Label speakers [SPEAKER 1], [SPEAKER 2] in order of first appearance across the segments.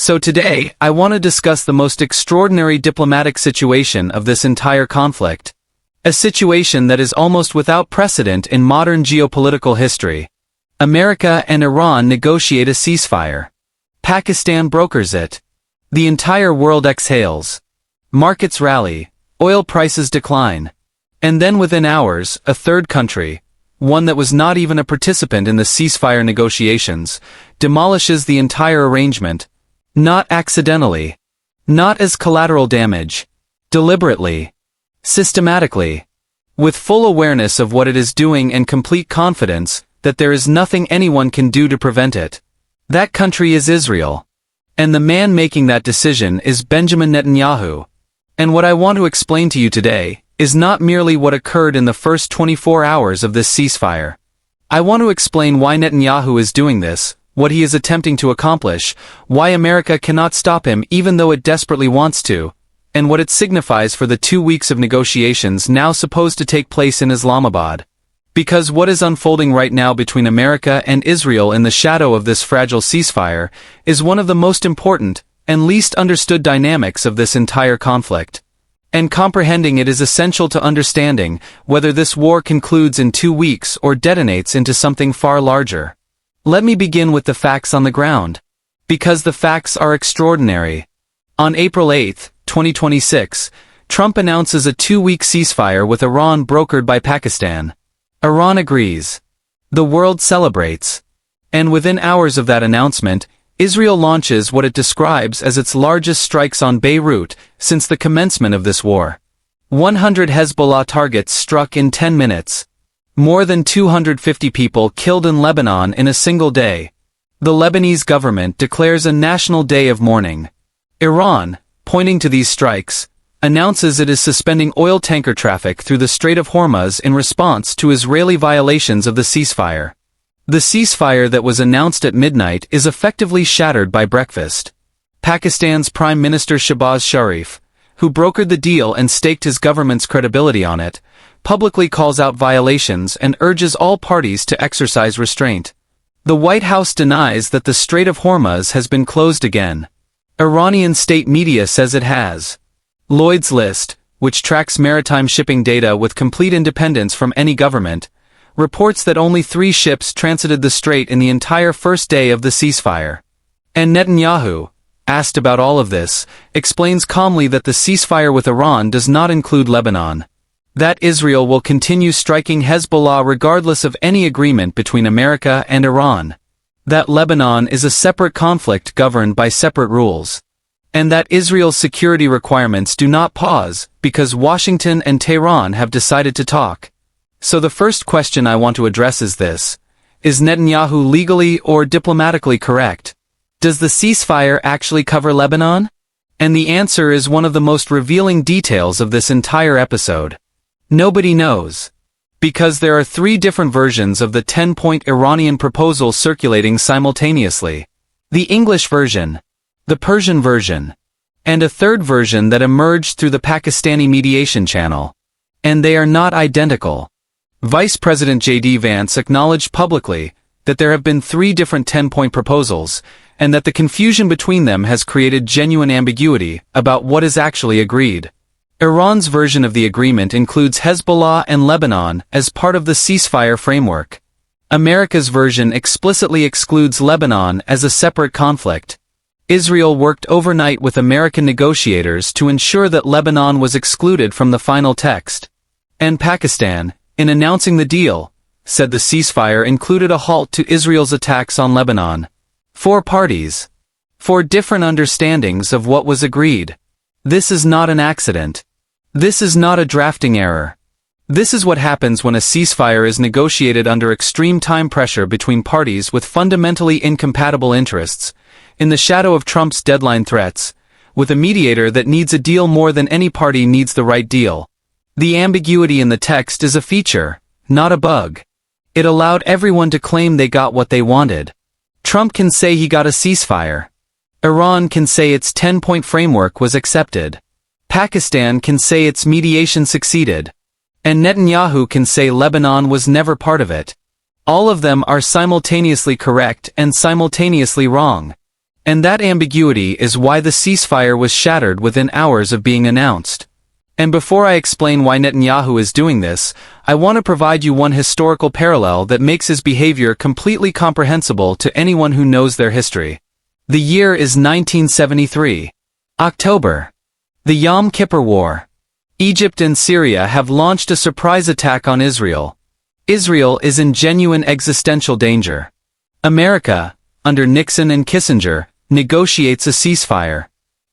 [SPEAKER 1] So today, I want to discuss the most extraordinary diplomatic situation of this entire conflict. A situation that is almost without precedent in modern geopolitical history. America and Iran negotiate a ceasefire. Pakistan brokers it. The entire world exhales. Markets rally, oil prices decline. And then within hours, a third country, one that was not even a participant in the ceasefire negotiations, demolishes the entire arrangement. Not accidentally. Not as collateral damage. Deliberately. Systematically. With full awareness of what it is doing and complete confidence that there is nothing anyone can do to prevent it. That country is Israel. And the man making that decision is Benjamin Netanyahu. And what I want to explain to you today is not merely what occurred in the first 24 hours of this ceasefire. I want to explain why Netanyahu is doing this, what he is attempting to accomplish, why America cannot stop him even though it desperately wants to, and what it signifies for the 2 weeks of negotiations now supposed to take place in Islamabad. Because what is unfolding right now between America and Israel in the shadow of this fragile ceasefire is one of the most important and least understood dynamics of this entire conflict. And comprehending it is essential to understanding whether this war concludes in 2 weeks or detonates into something far larger. Let me begin with the facts on the ground. Because the facts are extraordinary. On April 8, 2026, Trump announces a 2-week ceasefire with Iran brokered by Pakistan. Iran agrees. The world celebrates. And within hours of that announcement, Israel launches what it describes as its largest strikes on Beirut since the commencement of this war. 100 Hezbollah targets struck in 10 minutes. More than 250 people killed in Lebanon in a single day. The Lebanese government declares a national day of mourning. Iran, pointing to these strikes, announces it is suspending oil tanker traffic through the Strait of Hormuz in response to Israeli violations of the ceasefire. The ceasefire that was announced at midnight is effectively shattered by breakfast. Pakistan's Prime Minister Shehbaz Sharif, who brokered the deal and staked his government's credibility on it, publicly calls out violations and urges all parties to exercise restraint. The White House denies that the Strait of Hormuz has been closed again. Iranian state media says it has. Lloyd's List, which tracks maritime shipping data with complete independence from any government, reports that only 3 ships transited the strait in the entire first day of the ceasefire. And Netanyahu, asked about all of this, explains calmly that the ceasefire with Iran does not include Lebanon. That Israel will continue striking Hezbollah regardless of any agreement between America and Iran. That Lebanon is a separate conflict governed by separate rules. And that Israel's security requirements do not pause because Washington and Tehran have decided to talk. So the first question I want to address is this: is Netanyahu legally or diplomatically correct? Does the ceasefire actually cover Lebanon? And the answer is one of the most revealing details of this entire episode. Nobody knows. Because there are 3 different versions of the 10-point Iranian proposal circulating simultaneously. The English version, the Persian version, and a third version that emerged through the Pakistani mediation channel. And they are not identical. Vice President J.D. Vance acknowledged publicly that there have been 3 different 10-point proposals, and that the confusion between them has created genuine ambiguity about what is actually agreed. Iran's version of the agreement includes Hezbollah and Lebanon as part of the ceasefire framework. America's version explicitly excludes Lebanon as a separate conflict. Israel worked overnight with American negotiators to ensure that Lebanon was excluded from the final text. And Pakistan, in announcing the deal, said the ceasefire included a halt to Israel's attacks on Lebanon. 4 parties. 4 different understandings of what was agreed. This is not an accident. This is not a drafting error. This is what happens when a ceasefire is negotiated under extreme time pressure between parties with fundamentally incompatible interests, in the shadow of Trump's deadline threats, with a mediator that needs a deal more than any party needs the right deal. The ambiguity in the text is a feature, not a bug. It allowed everyone to claim they got what they wanted. Trump can say he got a ceasefire. Iran can say its 10-point framework was accepted. Pakistan can say its mediation succeeded. And Netanyahu can say Lebanon was never part of it. All of them are simultaneously correct and simultaneously wrong. And that ambiguity is why the ceasefire was shattered within hours of being announced. And before I explain why Netanyahu is doing this, I want to provide you one historical parallel that makes his behavior completely comprehensible to anyone who knows their history. The year is 1973. October. The Yom Kippur War. Egypt and Syria have launched a surprise attack on Israel. Israel is in genuine existential danger. America, under Nixon and Kissinger, negotiates a ceasefire.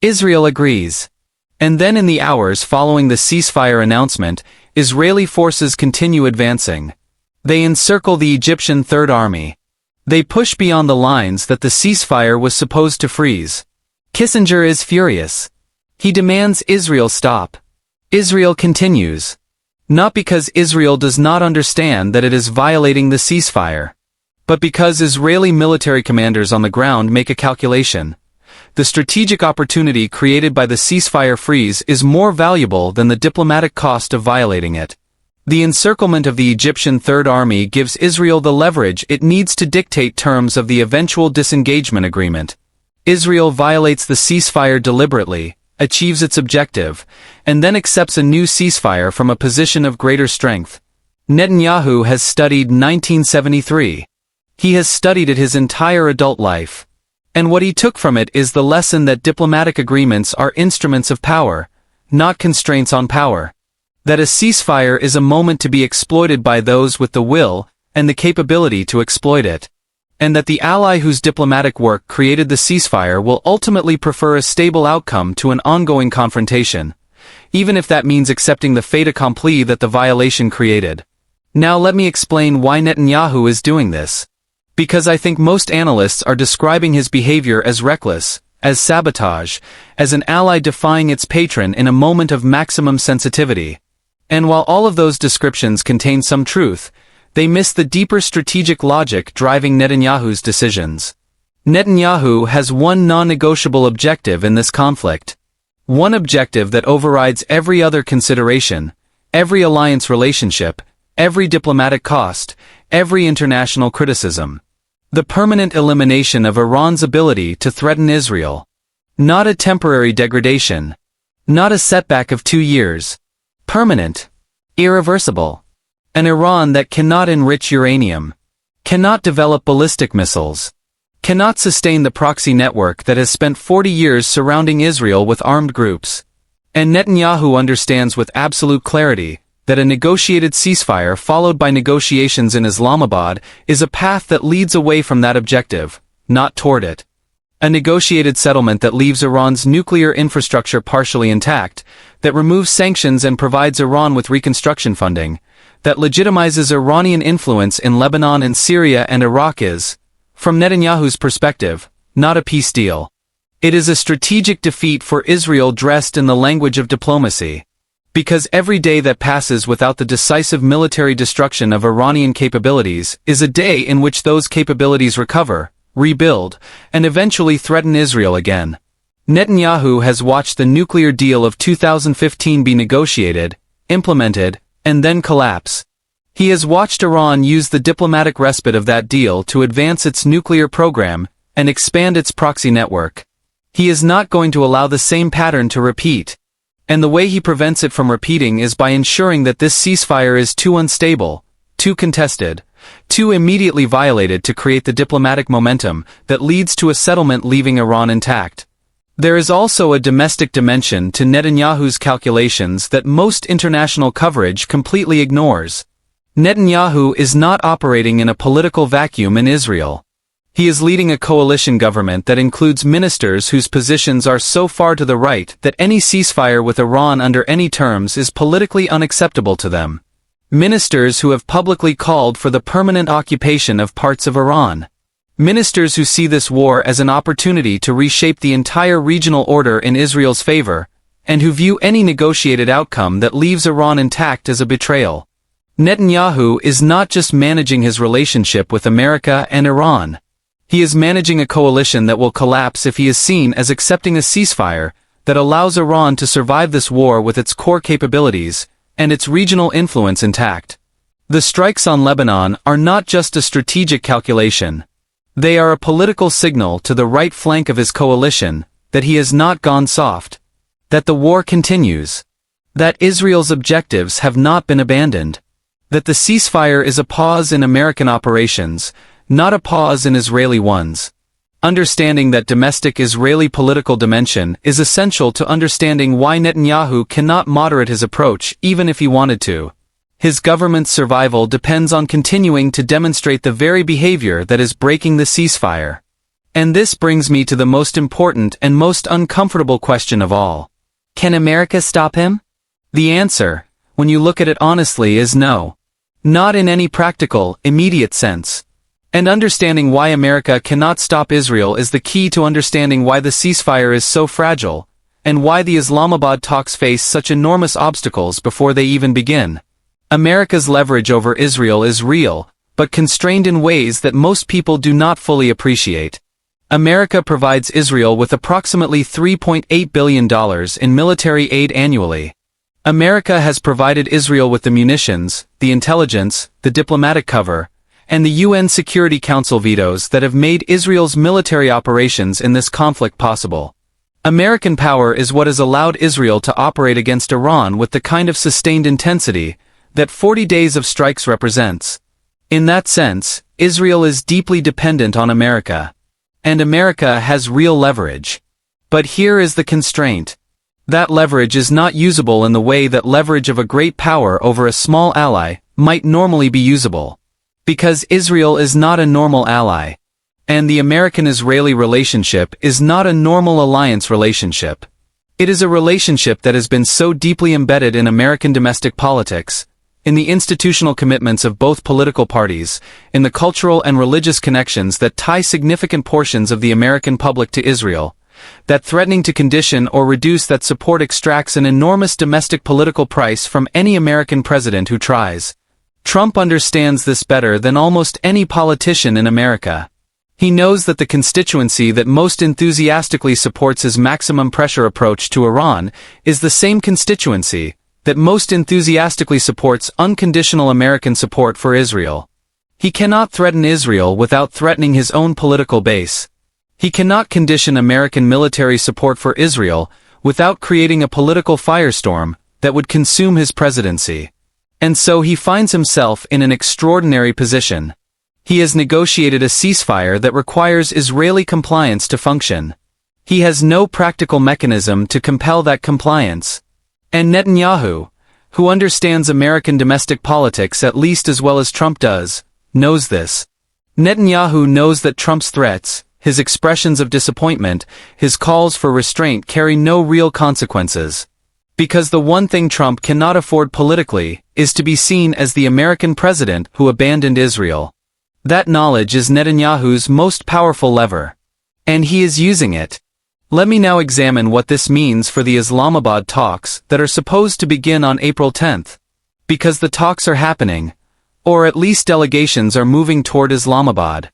[SPEAKER 1] Israel agrees. And then in the hours following the ceasefire announcement, Israeli forces continue advancing. They encircle the Egyptian Third Army. They push beyond the lines that the ceasefire was supposed to freeze. Kissinger is furious. He demands Israel stop. Israel continues. Not because Israel does not understand that it is violating the ceasefire, but because Israeli military commanders on the ground make a calculation. The strategic opportunity created by the ceasefire freeze is more valuable than the diplomatic cost of violating it. The encirclement of the Egyptian Third Army gives Israel the leverage it needs to dictate terms of the eventual disengagement agreement. Israel violates the ceasefire deliberately, achieves its objective, and then accepts a new ceasefire from a position of greater strength. Netanyahu has studied 1973. He has studied it his entire adult life. And what he took from it is the lesson that diplomatic agreements are instruments of power, not constraints on power. That a ceasefire is a moment to be exploited by those with the will and the capability to exploit it. And that the ally whose diplomatic work created the ceasefire will ultimately prefer a stable outcome to an ongoing confrontation, even if that means accepting the fait accompli that the violation created. Now let me explain why Netanyahu is doing this. Because I think most analysts are describing his behavior as reckless, as sabotage, as an ally defying its patron in a moment of maximum sensitivity. And while all of those descriptions contain some truth, they miss the deeper strategic logic driving Netanyahu's decisions. Netanyahu has one non-negotiable objective in this conflict. One objective that overrides every other consideration, every alliance relationship, every diplomatic cost, every international criticism. The permanent elimination of Iran's ability to threaten Israel. Not a temporary degradation. Not a setback of 2 years. Permanent. Irreversible. An Iran that cannot enrich uranium, cannot develop ballistic missiles, cannot sustain the proxy network that has spent 40 years surrounding Israel with armed groups. And Netanyahu understands with absolute clarity that a negotiated ceasefire followed by negotiations in Islamabad is a path that leads away from that objective, not toward it. A negotiated settlement that leaves Iran's nuclear infrastructure partially intact, that removes sanctions and provides Iran with reconstruction funding, that legitimizes Iranian influence in Lebanon and Syria and Iraq is, from Netanyahu's perspective, not a peace deal. It is a strategic defeat for Israel dressed in the language of diplomacy. Because every day that passes without the decisive military destruction of Iranian capabilities is a day in which those capabilities recover, rebuild, and eventually threaten Israel again. Netanyahu has watched the nuclear deal of 2015 be negotiated, implemented, and then collapse. He has watched Iran use the diplomatic respite of that deal to advance its nuclear program and expand its proxy network. He is not going to allow the same pattern to repeat. And the way he prevents it from repeating is by ensuring that this ceasefire is too unstable, too contested, too immediately violated to create the diplomatic momentum that leads to a settlement leaving Iran intact. There is also a domestic dimension to Netanyahu's calculations that most international coverage completely ignores. Netanyahu is not operating in a political vacuum in Israel. He is leading a coalition government that includes ministers whose positions are so far to the right that any ceasefire with Iran under any terms is politically unacceptable to them. Ministers who have publicly called for the permanent occupation of parts of Iran. Ministers who see this war as an opportunity to reshape the entire regional order in Israel's favor, and who view any negotiated outcome that leaves Iran intact as a betrayal. Netanyahu is not just managing his relationship with America and Iran. He is managing a coalition that will collapse if he is seen as accepting a ceasefire that allows Iran to survive this war with its core capabilities and its regional influence intact. The strikes on Lebanon are not just a strategic calculation. They are a political signal to the right flank of his coalition that he has not gone soft, that the war continues, that Israel's objectives have not been abandoned, that the ceasefire is a pause in American operations, not a pause in Israeli ones. Understanding that domestic Israeli political dimension is essential to understanding why Netanyahu cannot moderate his approach even if he wanted to. His government's survival depends on continuing to demonstrate the very behavior that is breaking the ceasefire. And this brings me to the most important and most uncomfortable question of all. Can America stop him? The answer, when you look at it honestly, is no. Not in any practical, immediate sense. And understanding why America cannot stop Israel is the key to understanding why the ceasefire is so fragile, and why the Islamabad talks face such enormous obstacles before they even begin. America's leverage over Israel is real, but constrained in ways that most people do not fully appreciate. America provides Israel with approximately $3.8 billion in military aid annually. America has provided Israel with the munitions, the intelligence, the diplomatic cover, and the UN Security Council vetoes that have made Israel's military operations in this conflict possible. American power is what has allowed Israel to operate against Iran with the kind of sustained intensity that 40 days of strikes represents. In that sense, Israel is deeply dependent on America. And America has real leverage. But here is the constraint. That leverage is not usable in the way that leverage of a great power over a small ally might normally be usable. Because Israel is not a normal ally. And the American-Israeli relationship is not a normal alliance relationship. It is a relationship that has been so deeply embedded in American domestic politics, in the institutional commitments of both political parties, in the cultural and religious connections that tie significant portions of the American public to Israel, that threatening to condition or reduce that support extracts an enormous domestic political price from any American president who tries. Trump understands this better than almost any politician in America. He knows that the constituency that most enthusiastically supports his maximum pressure approach to Iran is the same constituency that most enthusiastically supports unconditional American support for Israel. He cannot threaten Israel without threatening his own political base. He cannot condition American military support for Israel without creating a political firestorm that would consume his presidency. And so he finds himself in an extraordinary position. He has negotiated a ceasefire that requires Israeli compliance to function. He has no practical mechanism to compel that compliance. And Netanyahu, who understands American domestic politics at least as well as Trump does, knows this. Netanyahu knows that Trump's threats, his expressions of disappointment, his calls for restraint carry no real consequences. Because the one thing Trump cannot afford politically is to be seen as the American president who abandoned Israel. That knowledge is Netanyahu's most powerful lever. And he is using it. Let me now examine what this means for the Islamabad talks that are supposed to begin on April 10th. Because the talks are happening, or at least delegations are moving toward Islamabad.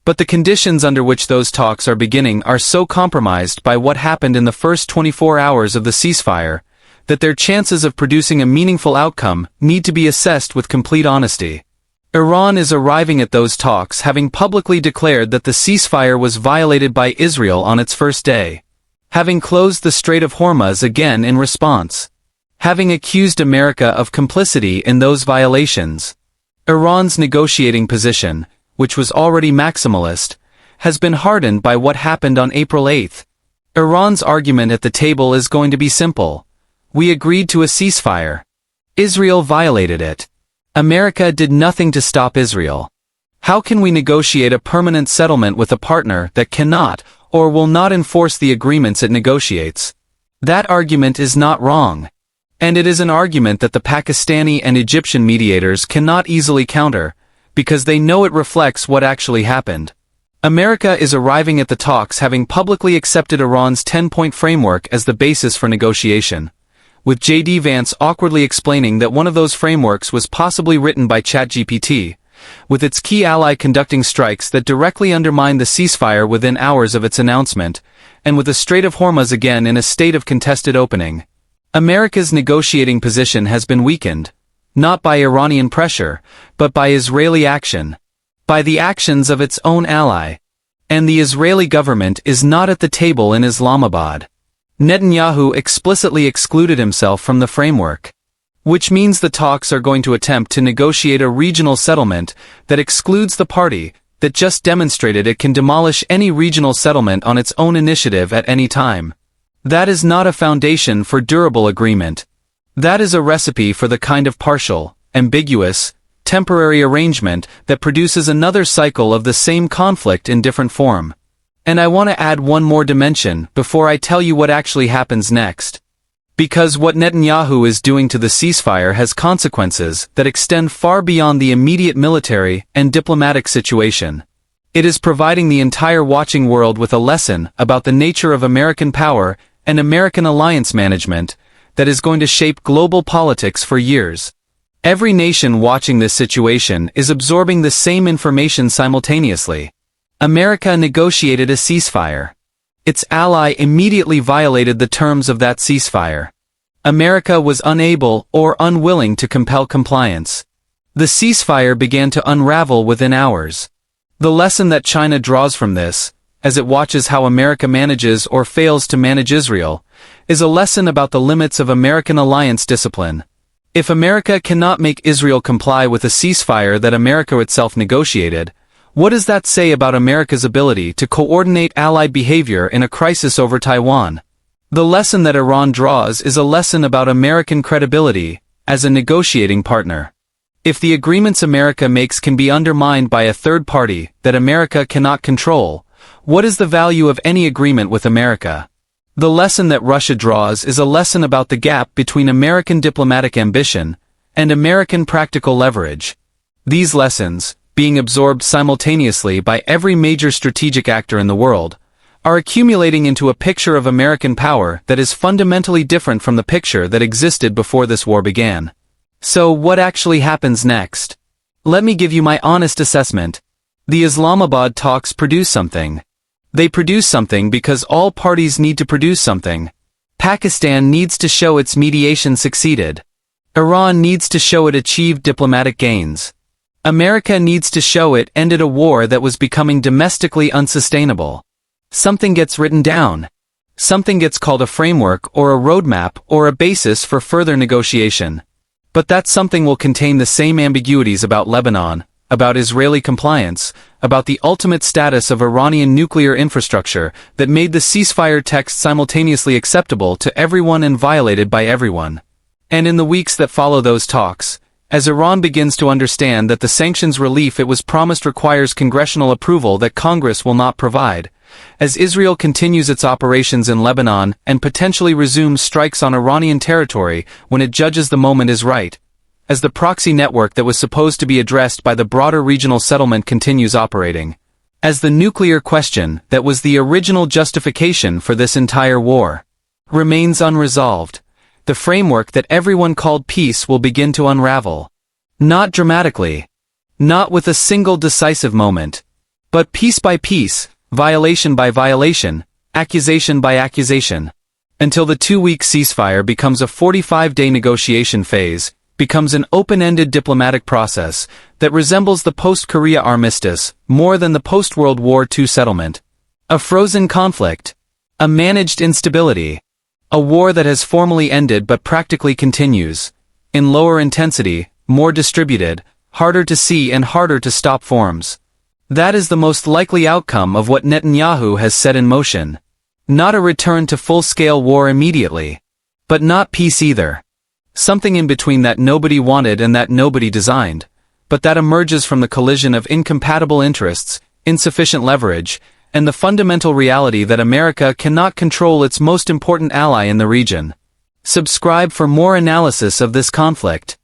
[SPEAKER 1] But the conditions under which those talks are beginning are so compromised by what happened in the first 24 hours of the ceasefire, that their chances of producing a meaningful outcome need to be assessed with complete honesty. Iran is arriving at those talks having publicly declared that the ceasefire was violated by Israel on its first day. Having closed the Strait of Hormuz again in response. Having accused America of complicity in those violations. Iran's negotiating position, which was already maximalist, has been hardened by what happened on April 8th. Iran's argument at the table is going to be simple. We agreed to a ceasefire. Israel violated it. America did nothing to stop Israel. How can we negotiate a permanent settlement with a partner that cannot or will not enforce the agreements it negotiates? That argument is not wrong. And it is an argument that the Pakistani and Egyptian mediators cannot easily counter, because they know it reflects what actually happened. America is arriving at the talks having publicly accepted Iran's 10-point framework as the basis for negotiation, with J.D. Vance awkwardly explaining that one of those frameworks was possibly written by ChatGPT, with its key ally conducting strikes that directly undermined the ceasefire within hours of its announcement, and with the Strait of Hormuz again in a state of contested opening. America's negotiating position has been weakened, not by Iranian pressure, but by Israeli action. By the actions of its own ally. And the Israeli government is not at the table in Islamabad. Netanyahu explicitly excluded himself from the framework. Which means the talks are going to attempt to negotiate a regional settlement that excludes the party that just demonstrated it can demolish any regional settlement on its own initiative at any time. That is not a foundation for durable agreement. That is a recipe for the kind of partial, ambiguous, temporary arrangement that produces another cycle of the same conflict in different form. And I want to add one more dimension before I tell you what actually happens next. Because what Netanyahu is doing to the ceasefire has consequences that extend far beyond the immediate military and diplomatic situation. It is providing the entire watching world with a lesson about the nature of American power and American alliance management that is going to shape global politics for years. Every nation watching this situation is absorbing the same information simultaneously. America negotiated a ceasefire. Its ally immediately violated the terms of that ceasefire. America was unable or unwilling to compel compliance. The ceasefire began to unravel within hours. The lesson that China draws from this, as it watches how America manages or fails to manage Israel, is a lesson about the limits of American alliance discipline. If America cannot make Israel comply with a ceasefire that America itself negotiated, what does that say about America's ability to coordinate allied behavior in a crisis over Taiwan? The lesson that Iran draws is a lesson about American credibility as a negotiating partner. If the agreements America makes can be undermined by a third party that America cannot control, what is the value of any agreement with America? The lesson that Russia draws is a lesson about the gap between American diplomatic ambition and American practical leverage. These lessons, being absorbed simultaneously by every major strategic actor in the world, are accumulating into a picture of American power that is fundamentally different from the picture that existed before this war began. So what actually happens next? Let me give you my honest assessment. The Islamabad talks produce something. They produce something because all parties need to produce something. Pakistan needs to show its mediation succeeded. Iran needs to show it achieved diplomatic gains. America needs to show it ended a war that was becoming domestically unsustainable. Something gets written down. Something gets called a framework or a roadmap or a basis for further negotiation. But that something will contain the same ambiguities about Lebanon, about Israeli compliance, about the ultimate status of Iranian nuclear infrastructure that made the ceasefire text simultaneously acceptable to everyone and violated by everyone. And in the weeks that follow those talks, as Iran begins to understand that the sanctions relief it was promised requires congressional approval that Congress will not provide, as Israel continues its operations in Lebanon and potentially resumes strikes on Iranian territory when it judges the moment is right, as the proxy network that was supposed to be addressed by the broader regional settlement continues operating, as the nuclear question that was the original justification for this entire war remains unresolved, the framework that everyone called peace will begin to unravel. Not dramatically. Not with a single decisive moment. But piece by piece, violation by violation, accusation by accusation. Until the 2-week ceasefire becomes a 45-day negotiation phase, becomes an open-ended diplomatic process that resembles the post-Korea armistice more than the post-World War II settlement. A frozen conflict. A managed instability. A war that has formally ended but practically continues. In lower intensity, more distributed, harder to see and harder to stop forms. That is the most likely outcome of what Netanyahu has set in motion. Not a return to full-scale war immediately. But not peace either. Something in between that nobody wanted and that nobody designed, but that emerges from the collision of incompatible interests, insufficient leverage, and the fundamental reality that America cannot control its most important ally in the region. Subscribe for more analysis of this conflict.